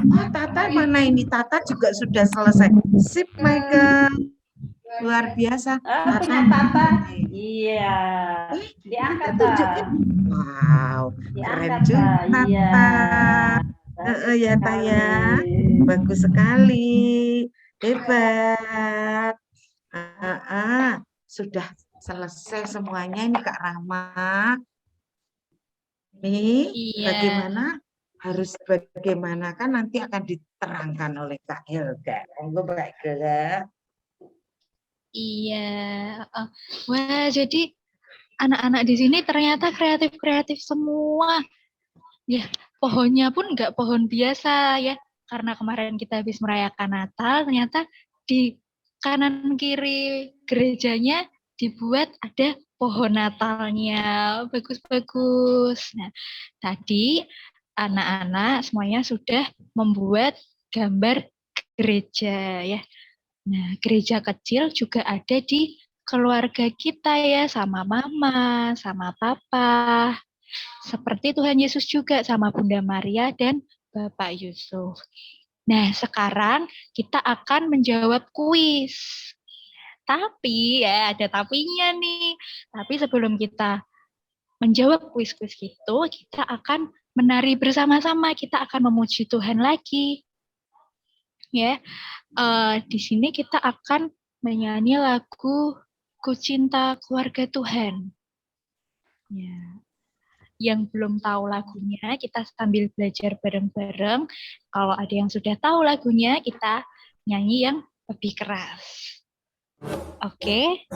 Oh, Tata mana ini? Tata juga sudah selesai. Sip, Michael. Luar biasa. Punya Tata. Iya. Diangkat, tunjukin. Wow, keren juga, Tata. Ya, Taya. Bagus sekali. Hebat. Sudah selesai semuanya ini Kak Rahma. Nih, bagaimana? Harus bagaimana kan nanti akan diterangkan oleh Kak Helga. Monggo Kak Helga. Iya. Wah, jadi anak-anak di sini ternyata kreatif-kreatif semua. Ya, pohonnya pun nggak pohon biasa ya. Karena kemarin kita habis merayakan Natal, ternyata di kanan kiri gerejanya dibuat ada pohon Natalnya. Bagus-bagus. Nah, tadi anak-anak semuanya sudah membuat gambar gereja ya. Nah, gereja kecil juga ada di keluarga kita ya, sama mama, sama papa. Seperti Tuhan Yesus juga sama Bunda Maria dan Bapak Yusuf. Nah, sekarang kita akan menjawab kuis. Tapi ya ada tapinya nih. Tapi sebelum kita menjawab kuis-kuis itu, kita akan menari bersama-sama. Kita akan memuji Tuhan lagi. Ya, di sini kita akan menyanyi lagu Ku Cinta Keluarga Tuhan. Ya. Yang belum tahu lagunya, kita sambil belajar bareng-bareng. Kalau ada yang sudah tahu lagunya, kita nyanyi yang lebih keras. Oke?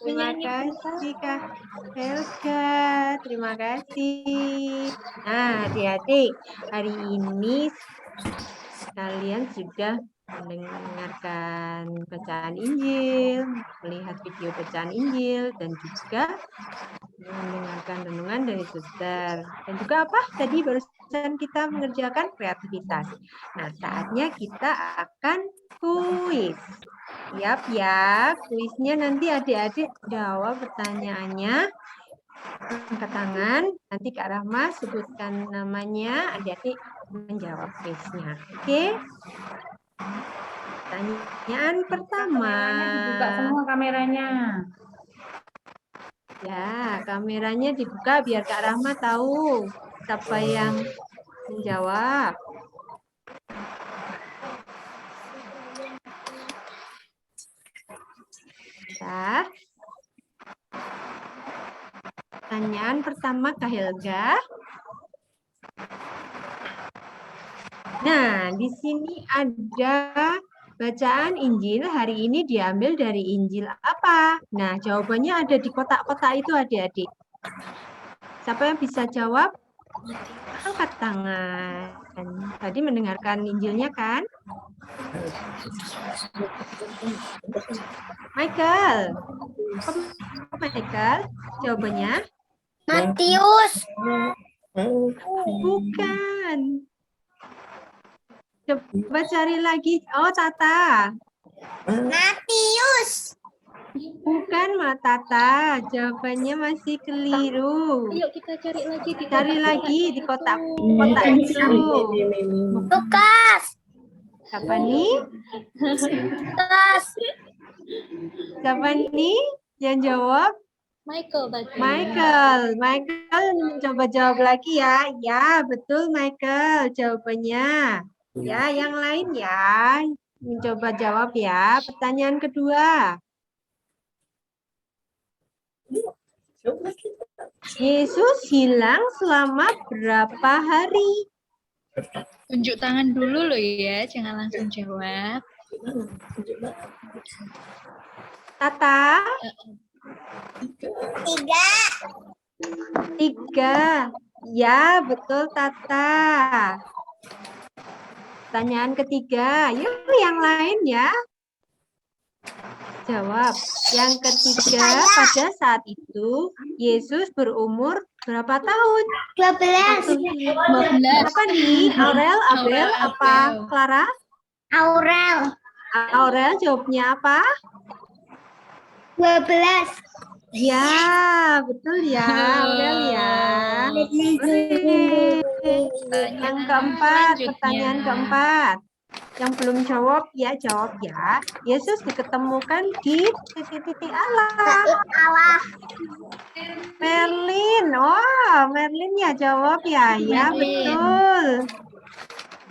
Terima kasih Kak Helga, terima kasih. Nah, adik-adik, hari ini kalian sudah mendengarkan bacaan Injil, melihat video bacaan Injil, dan juga mendengarkan renungan dari suster. Dan juga apa? Tadi barusan kita mengerjakan kreativitas. Nah, saatnya kita akan kuis. Siap ya, kuisnya nanti adik-adik jawab pertanyaannya. Angkat tangan, nanti Kak Rahma sebutkan namanya, adik-adik menjawab kuisnya. Oke? Pertanyaan pertama. Dibuka semua kameranya. Ya, kameranya dibuka biar Kak Rahma tahu siapa yang menjawab. Bentar. Pertanyaan pertama Kak Helga. Nah, di sini ada bacaan Injil hari ini diambil dari Injil apa? Nah, jawabannya ada di kotak-kotak itu adik-adik. Siapa yang bisa jawab? Angkat tangan. Tadi mendengarkan Injilnya kan? Michael. Michael, jawabannya? Matius. Bukan. Coba cari lagi. Oh, Tata. Matius. Bukan, Mak Tata. Jawabannya masih keliru. Yuk kita cari lagi di Cari lagi di kotak itu. Lukas. Siapa nih? Lukas. Siapa nih yang jawab? Michael tadi. Michael mencoba jawab lagi ya. Ya, betul Michael jawabannya. Ya, yang lain ya. Mencoba jawab ya. Pertanyaan kedua. Coba kita. Yesus hilang selama berapa hari? Tunjuk tangan dulu loh ya, jangan langsung jawab. Coba. Tata? 3. 3. Ya, betul Tata. Pertanyaan ketiga. Yuk yang lain ya. Jawab. Yang ketiga, pada saat itu Yesus berumur berapa tahun? 12. 15. Apa nih? Aurel, Abel, apa Clara? Aurel. Aurel jawabnya apa? 12. Ya, betul ya, Aurel ya. Oke. Yang keempat, pertanyaan keempat. Yang belum jawab ya, jawab ya. Yesus diketemukan di titik-titik Allah. Allah. Merlin, oh Merlin ya jawab ya, ya Merlin.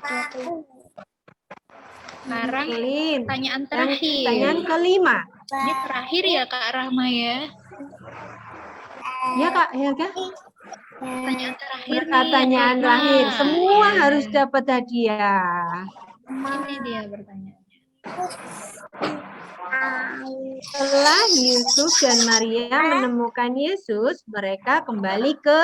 betul. Sekarang Merlin. pertanyaan Yang terakhir. pertanyaan kelima. Ini terakhir ya Kak Rahma ya. Ya Kak Helga. Pertanyaan terakhir nih. Pertanyaan Nah, terakhir. Semua ya. harus dapat hadiah. Ini dia pertanyaannya. Setelah Yusuf dan Maria menemukan Yesus, mereka kembali ke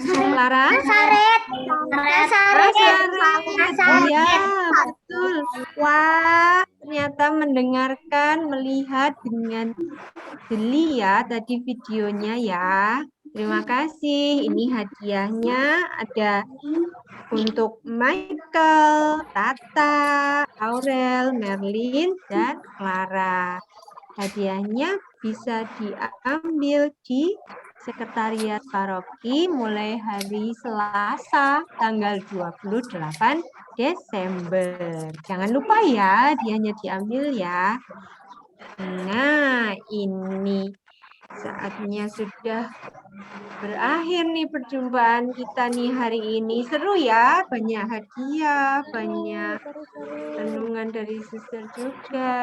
Clara? Nazaret. Nazaret. Ya, betul. Wah, ternyata mendengarkan, melihat dengan jeli ya tadi videonya ya. Terima kasih. Ini hadiahnya ada untuk Michael, Tata, Aurel, Merlin, dan Clara. Hadiahnya bisa diambil di Sekretariat Paroki mulai hari Selasa tanggal 28 Desember. Jangan lupa ya, hadiahnya diambil ya. Nah, ini saatnya sudah berakhir nih perjumpaan kita nih hari ini. Seru ya, banyak hadiah, banyak renungan dari suster juga.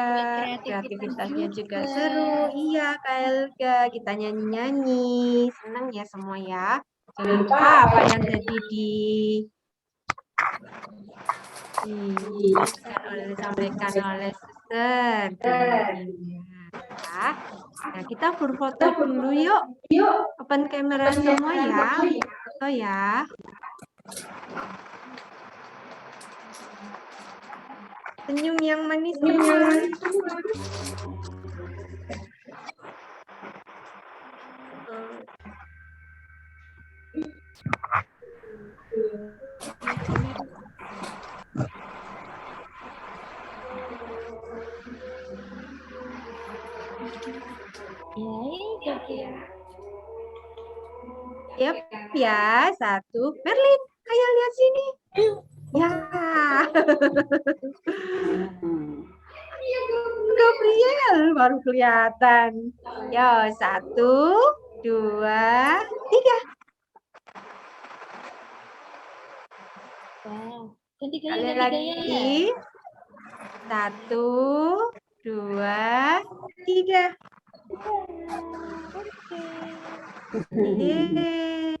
Kreativitasnya juga seru. Iya, Kak Elga, kita nyanyi-nyanyi. Senang ya semua ya. Jangan lupa apa yang tadi disampaikan oleh suster. Ya. Nah, kita berfoto dulu yuk. Open kamera semua ya. Foto ya. Senyum yang manis. Yap ya, satu. Merlin, ayo lihat sini. Ya. Gabriel baru kelihatan. Yo, 1, 2, 3. Sekali lagi. 1, 2, 3. Yeay.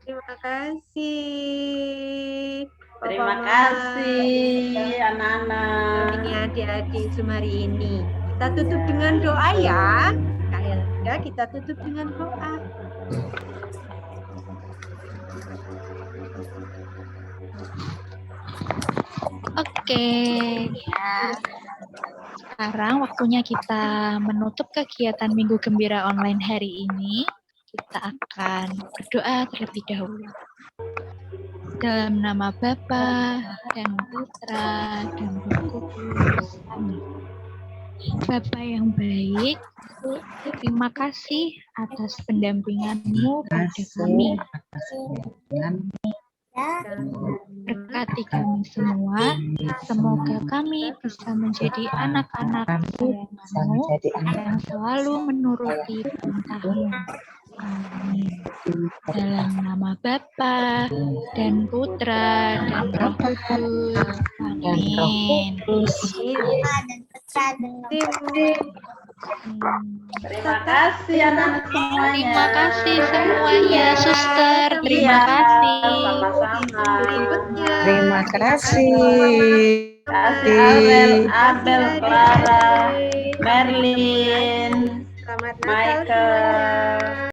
Terima kasih. Terima kasih anak-anak. Ini adik-adik Sumari ini. Kita tutup dengan doa ya. Kak Helga, kita tutup dengan doa. Oke, ya. Sekarang waktunya kita menutup kegiatan Minggu Gembira online hari ini. Kita akan berdoa terlebih dahulu. Dalam nama Bapa dan Putra dan Roh Kudus. Amin. Bapa yang baik, terima kasih atas pendampingan-Mu pada kami. Berkati kami semua, semoga kami bisa menjadi anak-anak kesayangan-Mu yang selalu menuruti perintah-Mu. Amin. Dalam nama Bapa dan Putra dan Roh Kudus. Amin. Terima kasih anak-anak semuanya. Terima kasih semuanya, Suster. Terima Iya, kasih. sama-sama. Terima kasih. Kasih Aurel, Abel, Clara, Merlin, Selamat Natal Michael. semuanya.